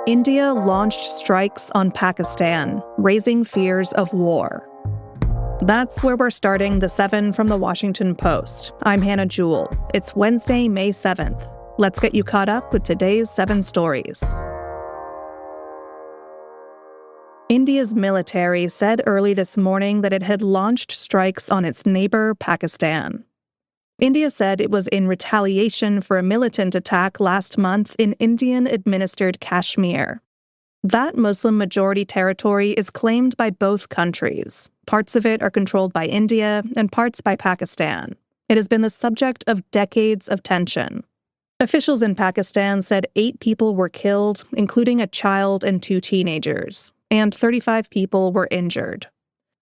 India launched strikes on Pakistan, raising fears of war. That's where we're starting the 7 from the Washington Post. I'm Hannah Jewell. It's Wednesday, May 7th. Let's get you caught up with today's 7 stories. India's military said early this morning that it had launched strikes on its neighbor, Pakistan. India said it was in retaliation for a militant attack last month in Indian-administered Kashmir. That Muslim-majority territory is claimed by both countries. Parts of it are controlled by India and parts by Pakistan. It has been the subject of decades of tension. Officials in Pakistan said 8 people were killed, including a child and 2 teenagers, and 35 people were injured.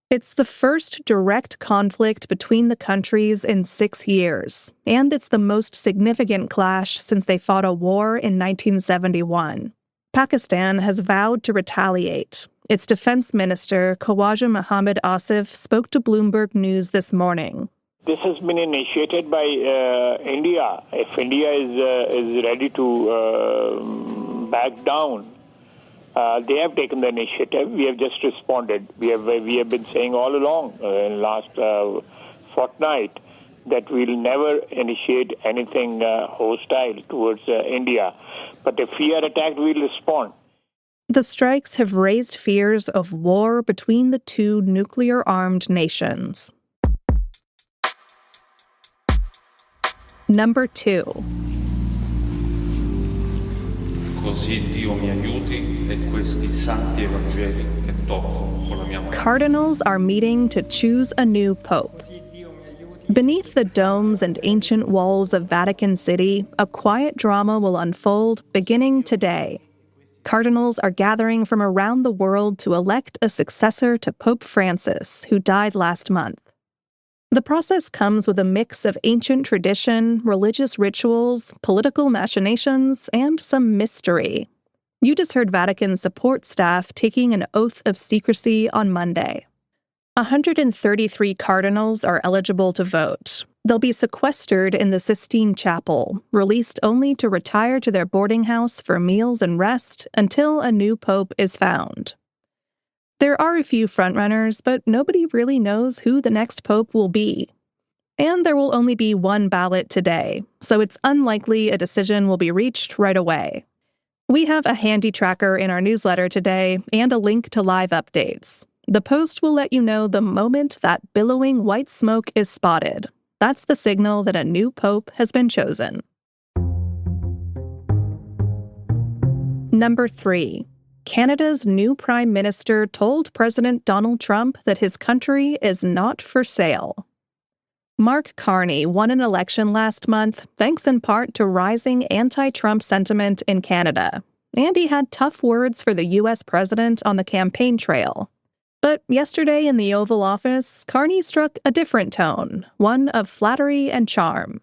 It's the first direct conflict between the countries in 6 years, and it's the most significant clash since they fought a war in 1971. Pakistan has vowed to retaliate. Its defense minister, Khawaja Mohammad Asif, spoke to Bloomberg News this morning. This has been initiated by India. If India is ready to back down, they have taken the initiative. We have just responded. We have been saying all along in the last fortnight that we'll never initiate anything hostile towards India. But if we are attacked, we'll respond. The strikes have raised fears of war between the 2 nuclear-armed nations. Number 2. Così Dio mi aiuti e questi santi evangeli che tocco con la mia mano. Cardinals are meeting to choose a new pope. Beneath the domes and ancient walls of Vatican City, a quiet drama will unfold beginning today. Cardinals are gathering from around the world to elect a successor to Pope Francis, who died last month. The process comes with a mix of ancient tradition, religious rituals, political machinations, and some mystery. You just heard Vatican support staff taking an oath of secrecy on Monday. 133 cardinals are eligible to vote. They'll be sequestered in the Sistine Chapel, released only to retire to their boarding house for meals and rest until a new pope is found. There are a few frontrunners, but nobody really knows who the next pope will be. And there will only be one ballot today, so it's unlikely a decision will be reached right away. We have a handy tracker in our newsletter today and a link to live updates. The Post will let you know the moment that billowing white smoke is spotted. That's the signal that a new pope has been chosen. Number 3. Canada's new prime minister told President Donald Trump that his country is not for sale. Mark Carney won an election last month thanks in part to rising anti-Trump sentiment in Canada, and he had tough words for the U.S. president on the campaign trail. But yesterday in the Oval Office, Carney struck a different tone, one of flattery and charm.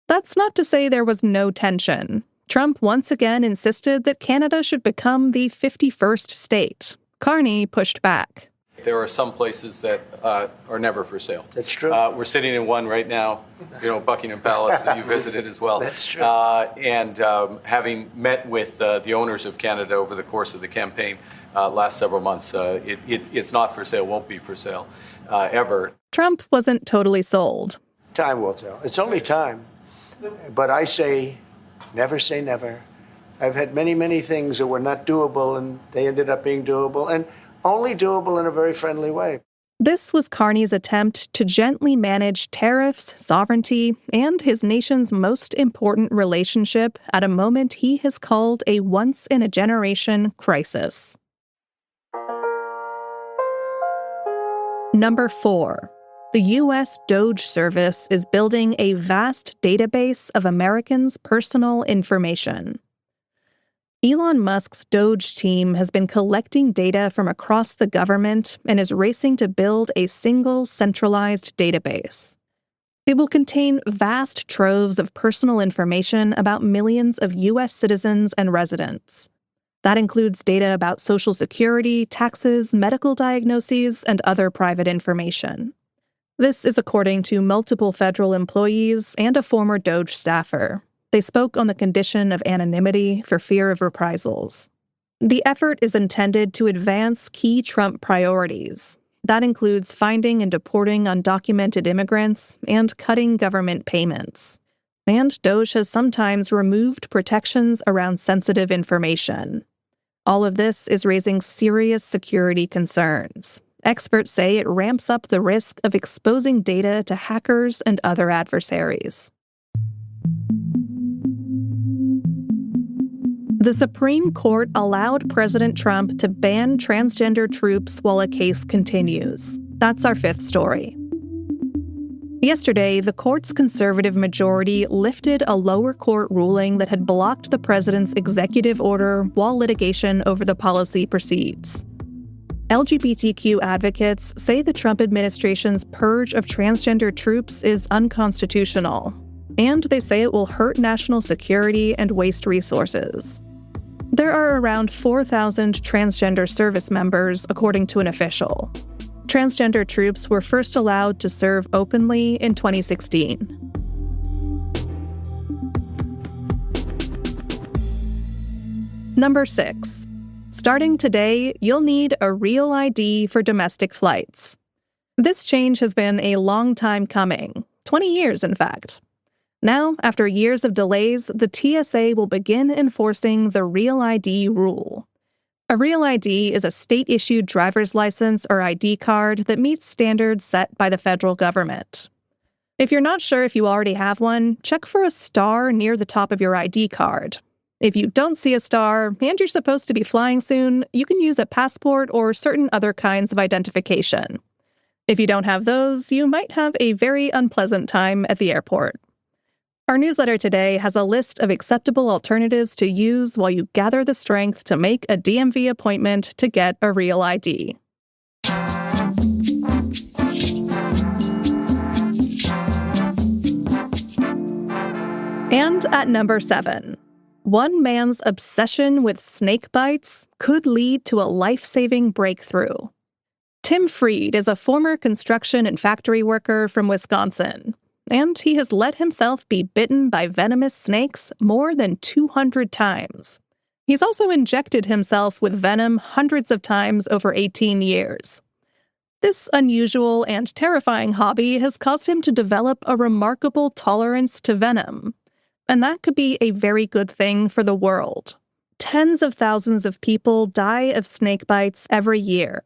That's not to say there was no tension. Trump once again insisted that Canada should become the 51st state. Carney pushed back. There are some places that are never for sale. That's true. We're sitting in one right now, Buckingham Palace that you visited as well. That's true. And having met with the owners of Canada over the course of the campaign last several months, it's not for sale, won't be for sale ever. Trump wasn't totally sold. Time will tell. It's only time. But I say, never say never. I've had many, many things that were not doable, and they ended up being doable, and only doable in a very friendly way. This was Carney's attempt to gently manage tariffs, sovereignty, and his nation's most important relationship at a moment he has called a once-in-a-generation crisis. Number 4. The U.S. DOGE service is building a vast database of Americans' personal information. Elon Musk's DOGE team has been collecting data from across the government and is racing to build a single centralized database. It will contain vast troves of personal information about millions of U.S. citizens and residents. That includes data about Social Security, taxes, medical diagnoses, and other private information. This is according to multiple federal employees and a former DOGE staffer. They spoke on the condition of anonymity for fear of reprisals. The effort is intended to advance key Trump priorities. That includes finding and deporting undocumented immigrants and cutting government payments. And DOGE has sometimes removed protections around sensitive information. All of this is raising serious security concerns. Experts say it ramps up the risk of exposing data to hackers and other adversaries. The Supreme Court allowed President Trump to ban transgender troops while a case continues. That's our fifth story. Yesterday, the court's conservative majority lifted a lower court ruling that had blocked the president's executive order while litigation over the policy proceeds. LGBTQ advocates say the Trump administration's purge of transgender troops is unconstitutional, and they say it will hurt national security and waste resources. There are around 4,000 transgender service members, according to an official. Transgender troops were first allowed to serve openly in 2016. Number 6. Starting today, you'll need a real ID for domestic flights. This change has been a long time coming, 20 years in fact. Now, after years of delays, the TSA will begin enforcing the Real ID rule. A Real ID is a state-issued driver's license or ID card that meets standards set by the federal government. If you're not sure if you already have one, check for a star near the top of your ID card. If you don't see a star and you're supposed to be flying soon, you can use a passport or certain other kinds of identification. If you don't have those, you might have a very unpleasant time at the airport. Our newsletter today has a list of acceptable alternatives to use while you gather the strength to make a DMV appointment to get a Real ID. And at number 7, one man's obsession with snake bites could lead to a life-saving breakthrough. Tim Fried is a former construction and factory worker from Wisconsin, and he has let himself be bitten by venomous snakes more than 200 times. He's also injected himself with venom hundreds of times over 18 years. This unusual and terrifying hobby has caused him to develop a remarkable tolerance to venom. And that could be a very good thing for the world. Tens of thousands of people die of snake bites every year.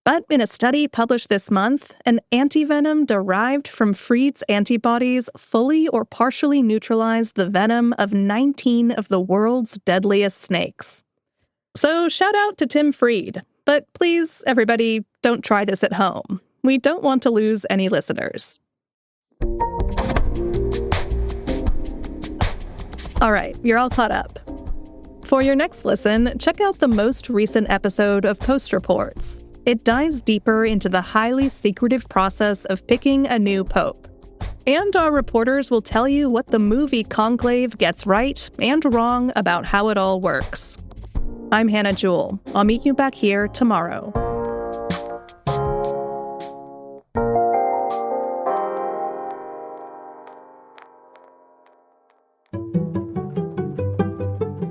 But in a study published this month, an antivenom derived from Fried's antibodies fully or partially neutralized the venom of 19 of the world's deadliest snakes. So shout out to Tim Fried. But please, everybody, don't try this at home. We don't want to lose any listeners. All right, you're all caught up. For your next listen, check out the most recent episode of Post Reports. It dives deeper into the highly secretive process of picking a new pope. And our reporters will tell you what the movie Conclave gets right and wrong about how it all works. I'm Hannah Jewell. I'll meet you back here tomorrow.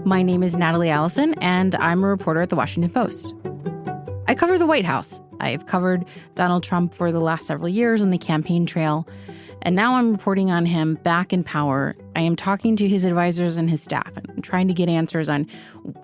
My name is Natalie Allison, and I'm a reporter at The Washington Post. I cover the White House. I've covered Donald Trump for the last several years on the campaign trail, and now I'm reporting on him back in power. I am talking to his advisors and his staff and trying to get answers on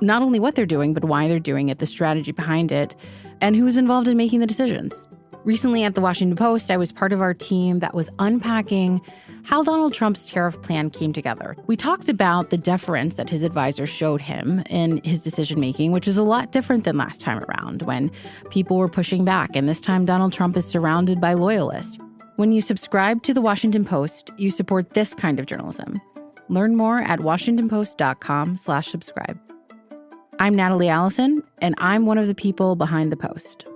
not only what they're doing, but why they're doing it, the strategy behind it, and who is involved in making the decisions. Recently at The Washington Post, I was part of our team that was unpacking how Donald Trump's tariff plan came together. We talked about the deference that his advisors showed him in his decision-making, which is a lot different than last time around when people were pushing back, and this time Donald Trump is surrounded by loyalists. When you subscribe to The Washington Post, you support this kind of journalism. Learn more at washingtonpost.com/subscribe. I'm Natalie Allison, and I'm one of the people behind the Post.